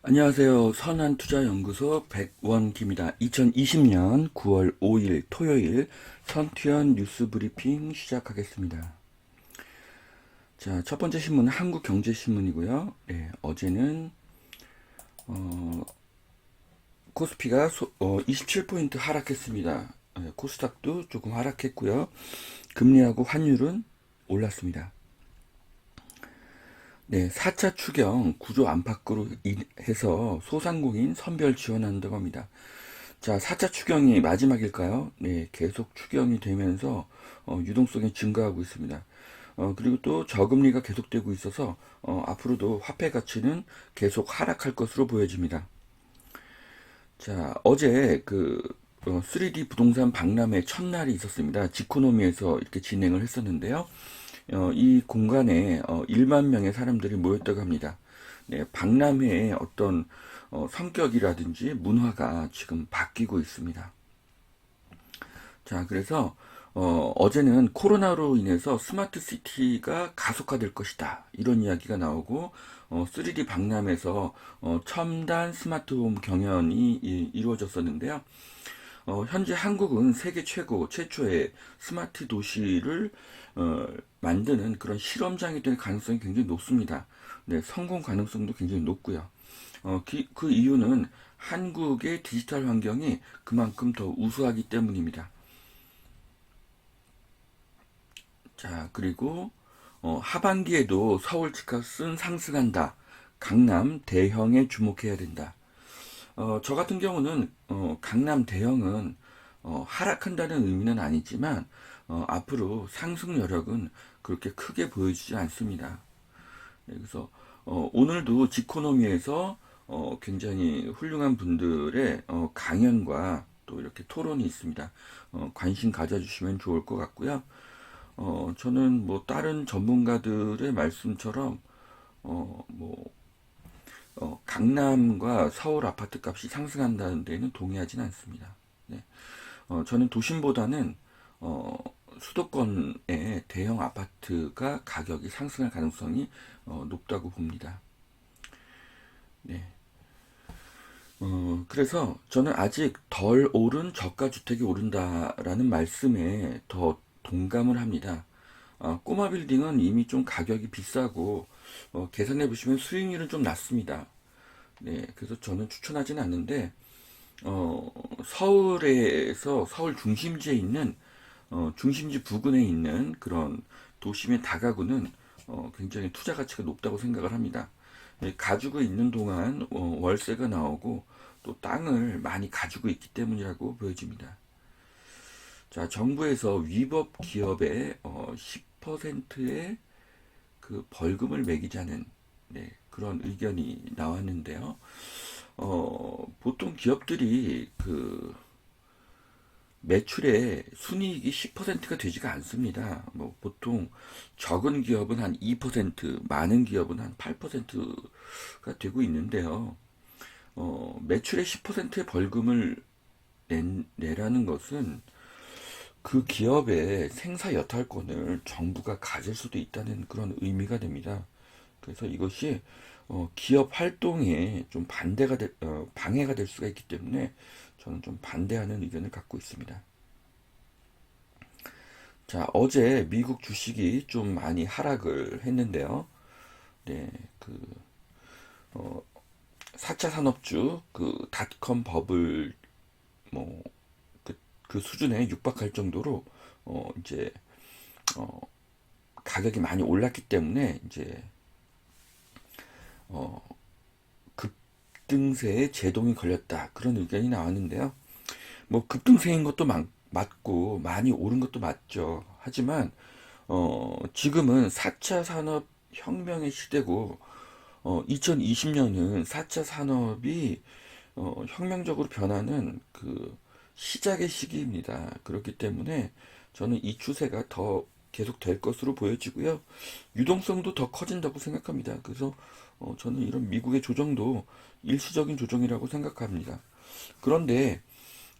안녕하세요. 선한투자연구소 백원기입니다. 2020년 9월 5일 토요일 선투연 뉴스 브리핑 시작하겠습니다. 자, 첫 번째 신문은 한국경제신문이고요. 네, 어제는 코스피가 27포인트 하락했습니다. 코스닥도 조금 하락했고요. 금리하고 환율은 올랐습니다. 네, 4차 추경 구조 안팎으로 해서 소상공인 선별 지원한다고 합니다. 자, 4차 추경이 마지막일까요? 네, 계속 추경이 되면서 유동성이 증가하고 있습니다. 그리고 또 저금리가 계속되고 있어서 앞으로도 화폐 가치는 계속 하락할 것으로 보여집니다. 자, 어제 3D 부동산 박람회 첫날이 있었습니다. 지코노미에서 이렇게 진행을 했었는데요. 이 공간에 1만 명의 사람들이 모였다고 합니다. 네, 박람회의 어떤 성격이라든지 문화가 지금 바뀌고 있습니다. 자, 그래서 어제는 코로나로 인해서 스마트 시티가 가속화될 것이다. 이런 이야기가 나오고 3D 박람회에서 첨단 스마트홈 경연이 이루어졌었는데요. 현재 한국은 세계 최초의 스마트 도시를 만드는 그런 실험장이 될 가능성이 굉장히 높습니다. 네, 성공 가능성도 굉장히 높고요. 그 이유는 한국의 디지털 환경이 그만큼 더 우수하기 때문입니다. 자, 그리고 하반기에도 서울 집값은 상승한다. 강남 대형에 주목해야 된다. 저 같은 경우는 강남 대형은 하락한다는 의미는 아니지만 앞으로 상승 여력은 그렇게 크게 보여지지 않습니다. 네, 그래서 오늘도 지코노미에서 굉장히 훌륭한 분들의 강연과 또 이렇게 토론이 있습니다. 관심 가져주시면 좋을 것 같고요. 저는 뭐 다른 전문가들의 말씀처럼 뭐 강남과 서울 아파트 값이 상승한다는 데는 동의하진 않습니다. 네. 저는 도심보다는 어, 수도권의 대형 아파트가 가격이 상승할 가능성이 높다고 봅니다. 네. 그래서 저는 아직 덜 오른 저가 주택이 오른다라는 말씀에 더 동감을 합니다. 꼬마 빌딩은 이미 좀 가격이 비싸고 계산해 보시면 수익률은 좀 낮습니다. 네, 그래서 저는 추천하진 않는데 서울에서 서울 중심지에 있는 중심지 부근에 있는 그런 도심의 다가구는 굉장히 투자 가치가 높다고 생각을 합니다. 예, 가지고 있는 동안 월세가 나오고 또 땅을 많이 가지고 있기 때문이라고 보여집니다. 자, 정부에서 위법 기업에 10%의 그 벌금을 매기자는 네, 그런 의견이 나왔는데요. 보통 기업들이 그 매출의 순이익이 10%가 되지가 않습니다. 뭐 보통 적은 기업은 한 2%, 많은 기업은 한 8%가 되고 있는데요. 매출의 10%의 벌금을 내라는 것은 그 기업의 생사 여탈권을 정부가 가질 수도 있다는 그런 의미가 됩니다. 그래서 이것이 기업 활동에 좀 방해가 될 수가 있기 때문에 저는 좀 반대하는 의견을 갖고 있습니다. 자, 어제 미국 주식이 좀 많이 하락을 했는데요. 네, 그, 어, 4차 산업주, 그, 닷컴 버블, 뭐, 그 수준에 육박할 정도로, 이제, 어, 가격이 많이 올랐기 때문에, 이제, 어, 급등세에 제동이 걸렸다. 그런 의견이 나왔는데요. 뭐, 급등세인 것도 맞고, 많이 오른 것도 맞죠. 하지만, 지금은 4차 산업 혁명의 시대고, 2020년은 4차 산업이 혁명적으로 변하는 그 시작의 시기입니다. 그렇기 때문에 저는 이 추세가 더 계속 될 것으로 보여지고요. 유동성도 더 커진다고 생각합니다. 그래서 저는 이런 미국의 조정도 일시적인 조정이라고 생각합니다. 그런데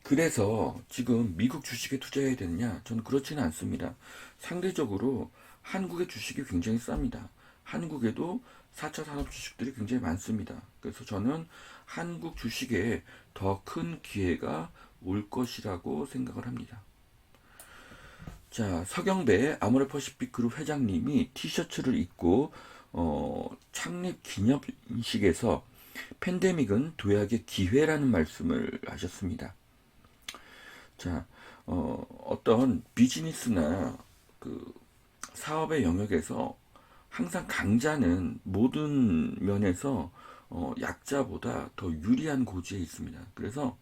그래서 지금 미국 주식에 투자해야 되느냐? 저는 그렇지는 않습니다. 상대적으로 한국의 주식이 굉장히 쌉니다. 한국에도 4차 산업 주식들이 굉장히 많습니다. 그래서 저는 한국 주식에 더 큰 기회가 올 것이라고 생각을 합니다. 자, 서경배 아모레퍼시픽 그룹 회장님이 티셔츠를 입고 창립 기념식에서 팬데믹은 도약의 기회라는 말씀을 하셨습니다. 자, 어떤 비즈니스나 그 사업의 영역에서 항상 강자는 모든 면에서 약자보다 더 유리한 고지에 있습니다. 그래서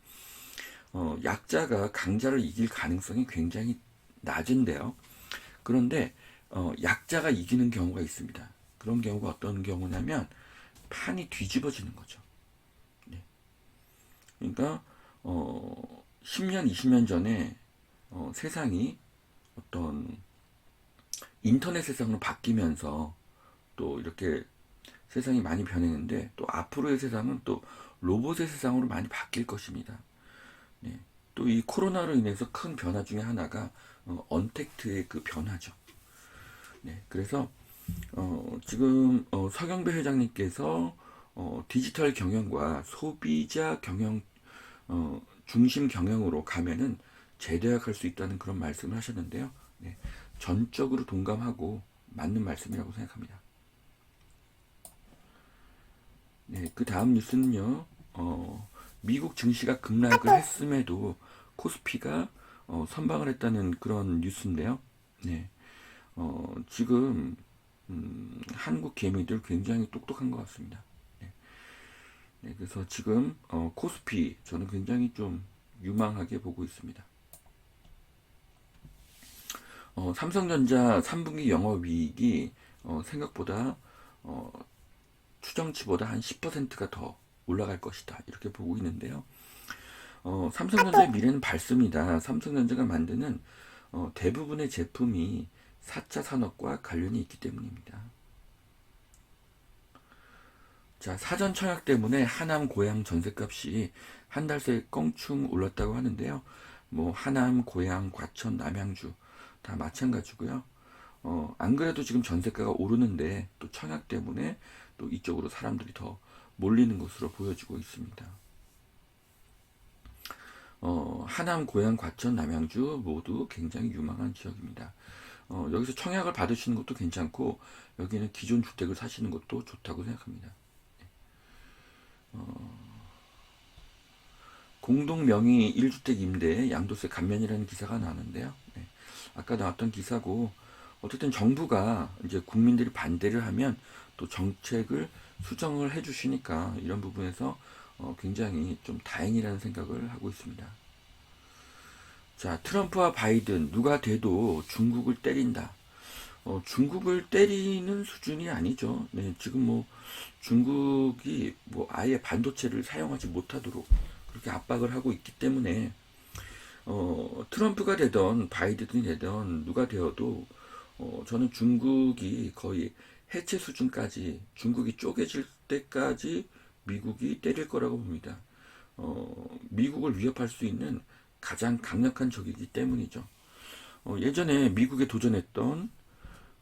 약자가 강자를 이길 가능성이 굉장히 낮은데요. 그런데 약자가 이기는 경우가 있습니다. 그런 경우가 어떤 경우냐면 판이 뒤집어지는 거죠. 네. 그러니까 10년, 20년 전에 세상이 어떤 인터넷 세상으로 바뀌면서 또 이렇게 세상이 많이 변했는데 또 앞으로의 세상은 또 로봇의 세상으로 많이 바뀔 것입니다. 네. 또 이 코로나로 인해서 큰 변화 중에 하나가 언택트의 그 변화죠. 네. 그래서 지금 서경배 회장님께서 디지털 경영과 소비자 경영 중심 경영으로 가면은 재도약할 수 있다는 그런 말씀을 하셨는데요. 네. 전적으로 동감하고 맞는 말씀이라고 생각합니다. 네, 그 다음 뉴스는요. 미국 증시가 급락을 했음에도 코스피가 선방을 했다는 그런 뉴스인데요. 네, 지금 한국 개미들 굉장히 똑똑한 것 같습니다. 네, 네, 그래서 지금 코스피 저는 굉장히 좀 유망하게 보고 있습니다. 삼성전자 3분기 영업이익이 생각보다 추정치보다 한 10%가 더 올라갈 것이다. 이렇게 보고 있는데요. 삼성전자의 미래는 밝습니다. 삼성전자가 만드는 대부분의 제품이 4차 산업과 관련이 있기 때문입니다. 자, 사전 청약 때문에 하남 고양 전셋값이 한 달 새 껑충 올랐다고 하는데요. 뭐 하남, 고양, 과천, 남양주 다 마찬가지고요. 안 그래도 지금 전세가가 오르는데 또 청약 때문에 또 이쪽으로 사람들이 더 몰리는 것으로 보여지고 있습니다. 하남, 고양, 과천, 남양주 모두 굉장히 유망한 지역입니다. 여기서 청약을 받으시는 것도 괜찮고 여기는 기존 주택을 사시는 것도 좋다고 생각합니다. 공동 명의 1주택 임대에 양도세 감면이라는 기사가 나왔는데요. 네. 아까 나왔던 기사고 어쨌든 정부가 이제 국민들이 반대를 하면 또 정책을 수정을 해주시니까 이런 부분에서 굉장히 좀 다행이라는 생각을 하고 있습니다. 자, 트럼프와 바이든 누가 돼도 중국을 때린다. 중국을 때리는 수준이 아니죠. 네, 지금 뭐 중국이 뭐 아예 반도체를 사용하지 못하도록 그렇게 압박을 하고 있기 때문에 트럼프가 되던 바이든이 되던 누가 되어도 저는 중국이 거의 해체 수준까지 중국이 쪼개질 때까지 미국이 때릴 거라고 봅니다. 미국을 위협할 수 있는 가장 강력한 적이기 때문이죠. 예전에 미국에 도전했던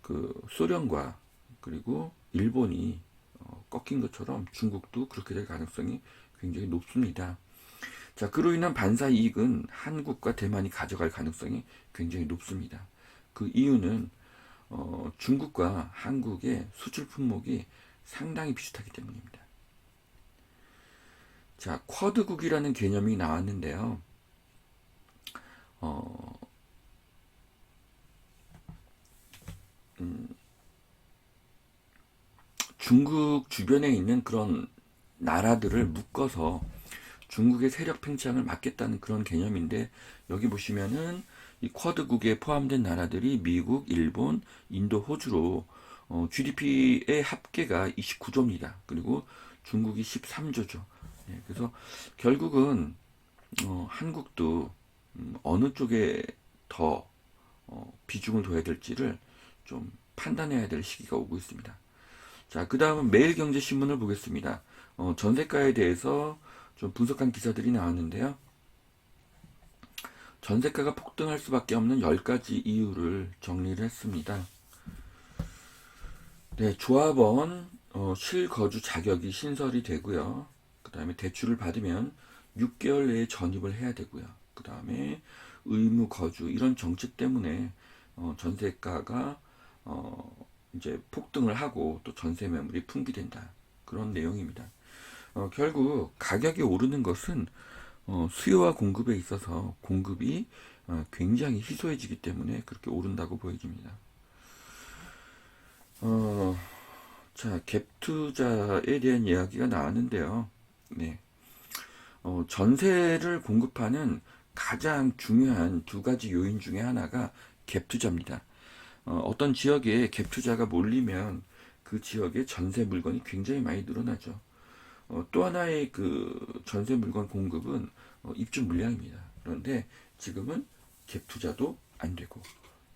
그 소련과 그리고 일본이 꺾인 것처럼 중국도 그렇게 될 가능성이 굉장히 높습니다. 자, 그로 인한 반사 이익은 한국과 대만이 가져갈 가능성이 굉장히 높습니다. 그 이유는 중국과 한국의 수출 품목이 상당히 비슷하기 때문입니다. 자, 쿼드국이라는 개념이 나왔는데요. 중국 주변에 있는 그런 나라들을 묶어서 중국의 세력 팽창을 막겠다는 그런 개념인데 여기 보시면은 이 쿼드국에 포함된 나라들이 미국, 일본, 인도, 호주로 GDP의 합계가 29조입니다. 그리고 중국이 13조죠. 예, 그래서 결국은 한국도 어느 쪽에 더 비중을 둬야 될지를 좀 판단해야 될 시기가 오고 있습니다. 자, 그 다음은 매일경제신문을 보겠습니다. 전세가에 대해서 좀 분석한 기사들이 나왔는데요. 전세가가 폭등할 수밖에 없는 10가지 이유를 정리를 했습니다. 네, 조합원 실거주 자격이 신설이 되고요. 그 다음에 대출을 받으면 6개월 내에 전입을 해야 되고요. 그 다음에 의무 거주 이런 정책 때문에 전세가가 이제 폭등을 하고 또 전세 매물이 풍기된다. 그런 내용입니다. 결국 가격이 오르는 것은 수요와 공급에 있어서 공급이 굉장히 희소해지기 때문에 그렇게 오른다고 보여집니다. 자, 갭 투자에 대한 이야기가 나왔는데요. 네. 전세를 공급하는 가장 중요한 두 가지 요인 중에 하나가 갭 투자입니다. 어떤 지역에 갭 투자가 몰리면 그 지역의 전세 물건이 굉장히 많이 늘어나죠. 또 하나의 그 전세 물건 공급은 입주 물량입니다. 그런데 지금은 갭 투자도 안 되고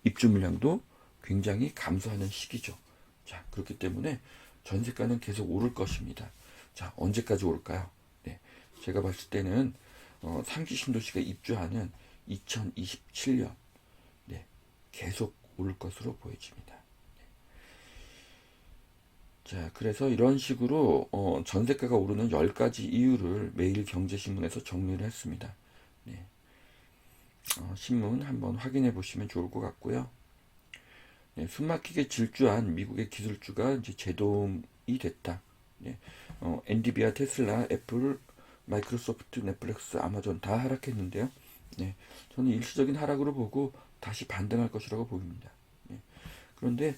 입주 물량도 굉장히 감소하는 시기죠. 자, 그렇기 때문에 전세가는 계속 오를 것입니다. 자, 언제까지 오를까요? 네, 제가 봤을 때는 상기 신도시가 입주하는 2027년 네, 계속 오를 것으로 보여집니다. 자, 그래서 이런 식으로 전세가가 오르는 10가지 이유를 매일 경제신문에서 정리를 했습니다. 네, 신문 한번 확인해 보시면 좋을 것 같고요. 네, 숨막히게 질주한 미국의 기술주가 이제 제동이 됐다. 네, 엔비디아, 테슬라, 애플, 마이크로소프트, 넷플릭스, 아마존 다 하락했는데요. 네, 저는 일시적인 하락으로 보고 다시 반등할 것이라고 보입니다. 네, 그런데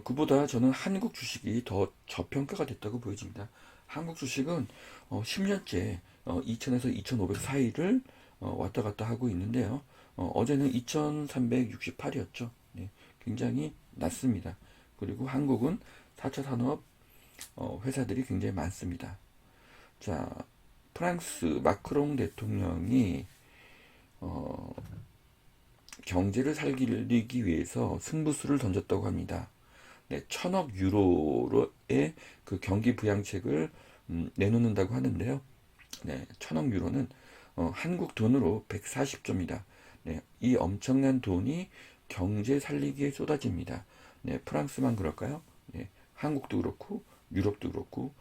그보다 저는 한국 주식이 더 저평가가 됐다고 보여집니다. 한국 주식은 10년째 2000에서 2500 사이를 왔다 갔다 하고 있는데요. 어제는 2368이었죠. 네, 굉장히 낮습니다. 그리고 한국은 4차 산업 회사들이 굉장히 많습니다. 자, 프랑스 마크롱 대통령이 경제를 살리기 위해서 승부수를 던졌다고 합니다. 네, 1000억 유로의 그 경기 부양책을 내놓는다고 하는데요. 네, 1000억 유로는 한국 돈으로 140조입니다. 네, 이 엄청난 돈이 경제 살리기에 쏟아집니다. 네, 프랑스만 그럴까요? 네, 한국도 그렇고 유럽도 그렇고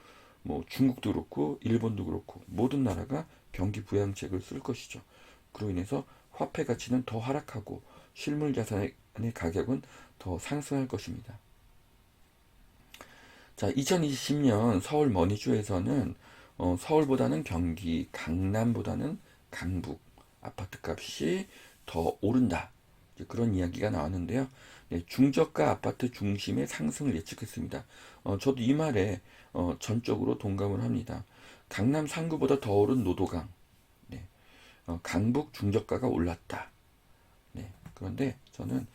뭐 중국도 그렇고 일본도 그렇고 모든 나라가 경기 부양책을 쓸 것이죠. 그로 인해서 화폐 가치는 더 하락하고 실물 자산의 가격은 더 상승할 것입니다. 자, 2020년 서울 머니주에서는 서울보다는 경기, 강남보다는 강북 아파트 값이 더 오른다. 그런 이야기가 나왔는데요. 네, 중저가 아파트 중심의 상승을 예측했습니다. 저도 이 말에 전적으로 동감을 합니다. 강남 상구보다 더 오른 노도강, 네, 강북 중저가가 올랐다. 네, 그런데 저는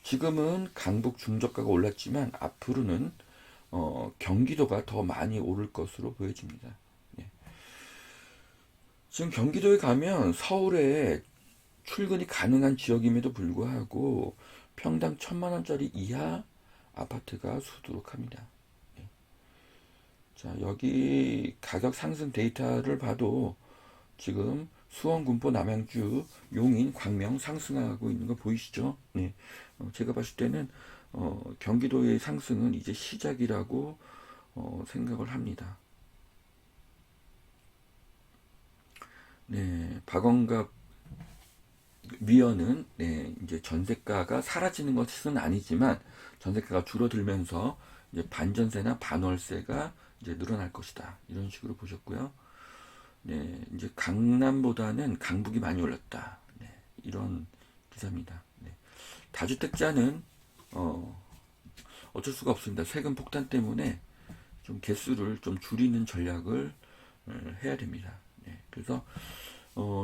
지금은 강북 중저가가 올랐지만 앞으로는 경기도가 더 많이 오를 것으로 보여집니다. 네. 지금 경기도에 가면 서울에 출근이 가능한 지역임에도 불구하고 평당 1000만 원짜리 이하 아파트가 수두룩합니다. 네. 자, 여기 가격 상승 데이터를 봐도 지금 수원, 군포, 남양주, 용인, 광명 상승하고 있는 거 보이시죠? 네. 제가 봤을 때는 경기도의 상승은 이제 시작이라고 생각을 합니다. 네, 박원갑 위원은 네, 이제 전세가가 사라지는 것은 아니지만 전세가가 줄어들면서 이제 반전세나 반월세가 이제 늘어날 것이다. 이런 식으로 보셨고요. 네, 이제 강남보다는 강북이 많이 올랐다. 네, 이런 기사입니다. 네. 다주택자는 어쩔 수가 없습니다. 세금 폭탄 때문에 좀 개수를 좀 줄이는 전략을 해야 됩니다. 네, 그래서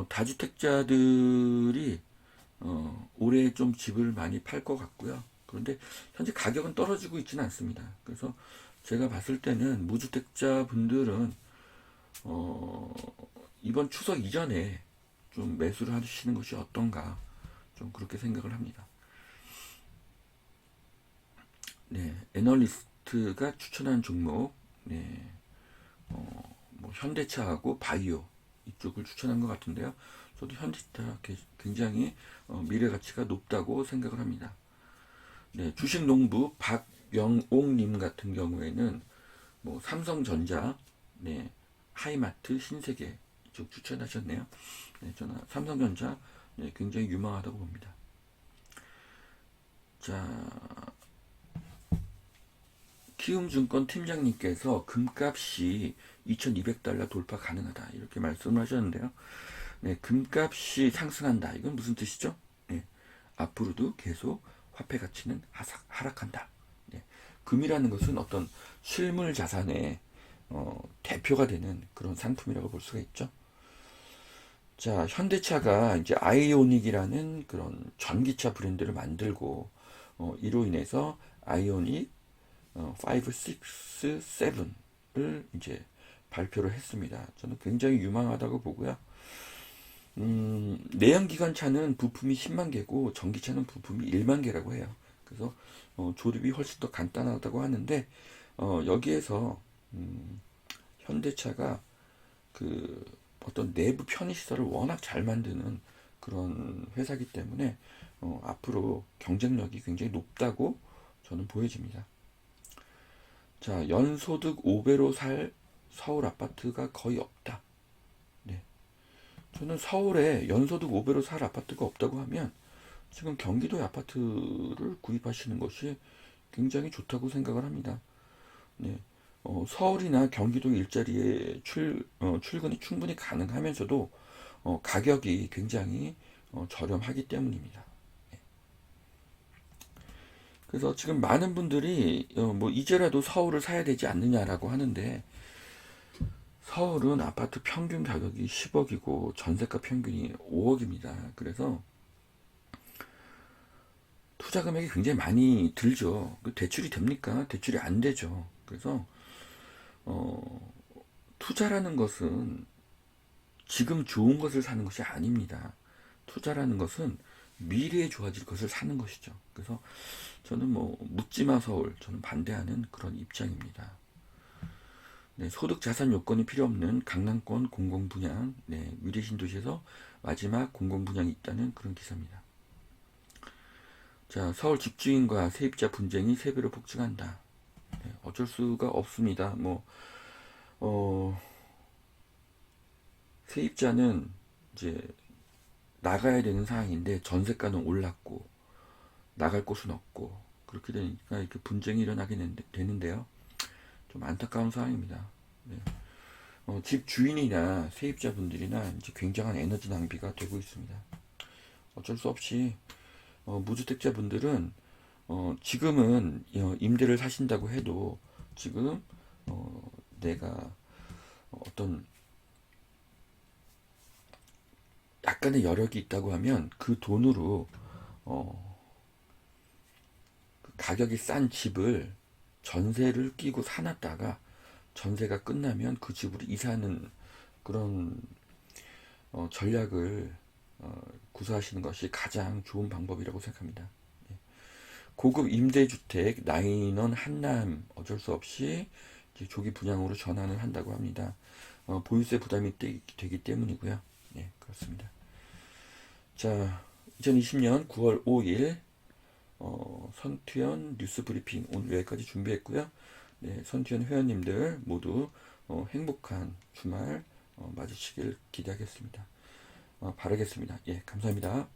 다주택자들이 올해 좀 집을 많이 팔 것 같고요. 그런데 현재 가격은 떨어지고 있지는 않습니다. 그래서 제가 봤을 때는 무주택자 분들은 이번 추석 이전에 좀 매수를 하시는 것이 어떤가 좀 그렇게 생각을 합니다. 네, 애널리스트가 추천한 종목, 네, 뭐 현대차하고 바이오 이쪽을 추천한 것 같은데요. 저도 현대차 굉장히 미래 가치가 높다고 생각을 합니다. 네, 주식 농부 박명옥님 같은 경우에는 뭐 삼성전자, 네, 하이마트, 신세계 이쪽 추천하셨네요. 네, 저는 삼성전자 네, 굉장히 유망하다고 봅니다. 자, 키움증권 팀장님께서 금값이 2200달러 돌파 가능하다 이렇게 말씀을 하셨는데요. 네, 금값이 상승한다. 이건 무슨 뜻이죠? 네, 앞으로도 계속 화폐 가치는 하락한다. 네, 금이라는 것은 어떤 실물 자산의 대표가 되는 그런 상품이라고 볼 수가 있죠. 자, 현대차가 이제 아이오닉이라는 그런 전기차 브랜드를 만들고 이로 인해서 아이오닉 5, 6, 7을 이제 발표를 했습니다. 저는 굉장히 유망하다고 보고요. 내연기관차는 부품이 10만 개고 전기차는 부품이 1만 개라고 해요. 그래서 조립이 훨씬 더 간단하다고 하는데 여기에서 현대차가 그 어떤 내부 편의시설을 워낙 잘 만드는 그런 회사이기 때문에 앞으로 경쟁력이 굉장히 높다고 저는 보여집니다. 자, 연소득 5배로 살 서울 아파트가 거의 없다. 네. 저는 서울에 연소득 5배로 살 아파트가 없다고 하면 지금 경기도의 아파트를 구입하시는 것이 굉장히 좋다고 생각을 합니다. 네. 서울이나 경기도 일자리에 출근이 충분히 가능하면서도 가격이 굉장히 저렴하기 때문입니다. 네. 그래서 지금 많은 분들이 뭐 이제라도 서울을 사야 되지 않느냐라고 하는데 서울은 아파트 평균 가격이 10억이고 전세가 평균이 5억입니다. 그래서 투자 금액이 굉장히 많이 들죠. 대출이 됩니까? 대출이 안 되죠. 그래서 어, 투자라는 것은 지금 좋은 것을 사는 것이 아닙니다. 투자라는 것은 미래에 좋아질 것을 사는 것이죠. 그래서 저는 뭐 묻지마 서울 저는 반대하는 그런 입장입니다. 네, 소득 자산 요건이 필요 없는 강남권 공공분양, 네, 미래 신도시에서 마지막 공공분양이 있다는 그런 기사입니다. 자, 서울 집주인과 세입자 분쟁이 3배로 폭증한다. 네, 어쩔 수가 없습니다. 뭐 세입자는 이제 나가야 되는 상황인데 전세가는 올랐고 나갈 곳은 없고 그렇게 되니까 이렇게 분쟁이 일어나게 되는데요. 좀 안타까운 상황입니다. 네. 집 주인이나 세입자분들이나 이제 굉장한 에너지 낭비가 되고 있습니다. 어쩔 수 없이 무주택자분들은 지금은 임대를 사신다고 해도 지금 내가 어떤 약간의 여력이 있다고 하면 그 돈으로 그 가격이 싼 집을 전세를 끼고 사놨다가 전세가 끝나면 그 집으로 이사하는 그런 전략을 구사하시는 것이 가장 좋은 방법이라고 생각합니다. 고급 임대주택 나인원 한남 어쩔 수 없이 이제 조기 분양으로 전환을 한다고 합니다. 보유세 부담이 되기 때문이고요. 네, 그렇습니다. 자, 2020년 9월 5일 선투연 뉴스 브리핑 오늘 여기까지 준비했고요. 네, 선투연 회원님들 모두 행복한 주말 맞으시길 기대하겠습니다. 바라겠습니다. 예, 감사합니다.